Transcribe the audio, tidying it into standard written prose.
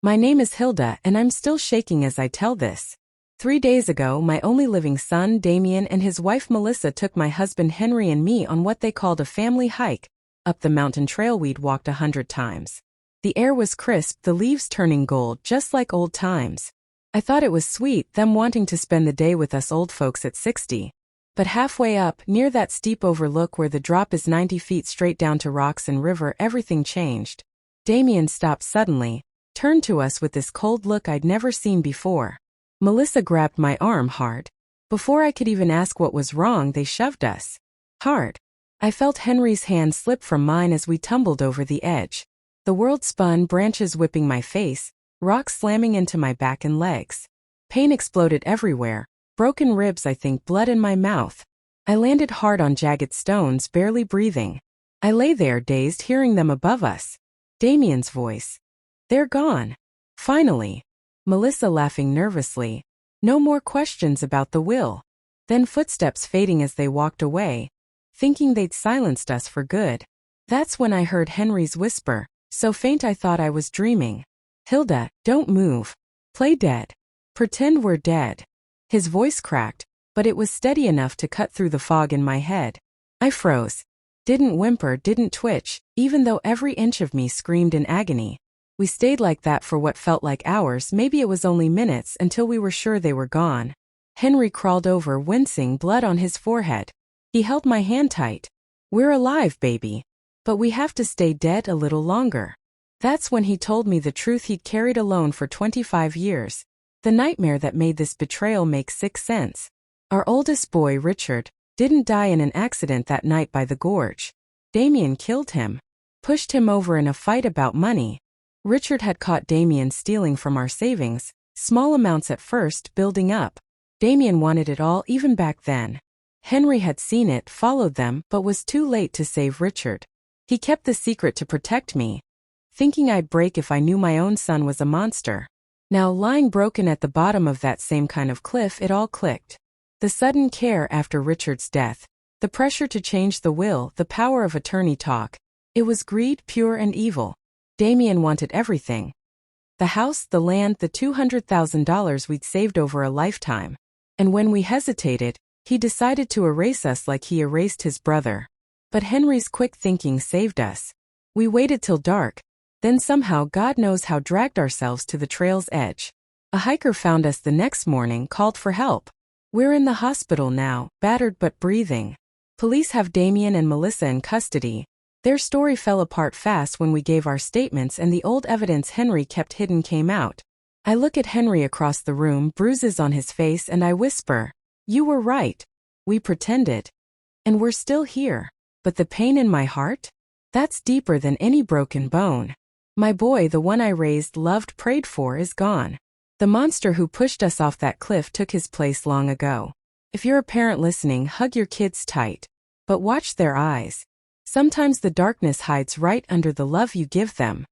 My name is Hilda, and I'm still shaking as I tell this. 3 days ago, my only living son, Damien, and his wife Melissa took my husband Henry and me on what they called a family hike, up the mountain trail we'd walked 100 times. The air was crisp, the leaves turning gold, just like old times. I thought it was sweet, them wanting to spend the day with us old folks at 60. But halfway up, near that steep overlook where the drop is 90 feet straight down to rocks and river, everything changed. Damien stopped suddenly, turned to us with this cold look I'd never seen before. Melissa grabbed my arm hard. Before I could even ask what was wrong, they shoved us hard. I felt Henry's hand slip from mine as we tumbled over the edge. The world spun, branches whipping my face, rocks slamming into my back and legs. Pain exploded everywhere, broken ribs, I think, blood in my mouth. I landed hard on jagged stones, barely breathing. I lay there, dazed, hearing them above us. Damien's voice. "They're gone. Finally." Melissa laughing nervously. "No more questions about the will." Then footsteps fading as they walked away, thinking they'd silenced us for good. That's when I heard Henry's whisper, so faint I thought I was dreaming. "Hilda, don't move. Play dead. Pretend we're dead." His voice cracked, but it was steady enough to cut through the fog in my head. I froze. Didn't whimper, didn't twitch, even though every inch of me screamed in agony. We stayed like that for what felt like hours, maybe it was only minutes, until we were sure they were gone. Henry crawled over, wincing, blood on his forehead. He held my hand tight. "We're alive, baby. But we have to stay dead a little longer." That's when he told me the truth he'd carried alone for 25 years. The nightmare that made this betrayal make sick sense. Our oldest boy, Richard, didn't die in an accident that night by the gorge. Damien killed him. Pushed him over in a fight about money. Richard had caught Damien stealing from our savings, small amounts at first, building up. Damien wanted it all even back then. Henry had seen it, followed them, but was too late to save Richard. He kept the secret to protect me, thinking I'd break if I knew my own son was a monster. Now, lying broken at the bottom of that same kind of cliff, it all clicked. The sudden care after Richard's death, the pressure to change the will, the power of attorney talk. It was greed, pure and evil. Damien wanted everything. The house, the land, the $200,000 we'd saved over a lifetime. And when we hesitated, he decided to erase us like he erased his brother. But Henry's quick thinking saved us. We waited till dark, then somehow, God knows how, dragged ourselves to the trail's edge. A hiker found us the next morning, called for help. We're in the hospital now, battered but breathing. Police have Damien and Melissa in custody. Their story fell apart fast when we gave our statements and the old evidence Henry kept hidden came out. I look at Henry across the room, bruises on his face, and I whisper, "You were right. We pretended. And we're still here. But the pain in my heart? That's deeper than any broken bone. My boy, the one I raised, loved, prayed for, is gone. The monster who pushed us off that cliff took his place long ago. If you're a parent listening, hug your kids tight. But watch their eyes. Sometimes the darkness hides right under the love you give them."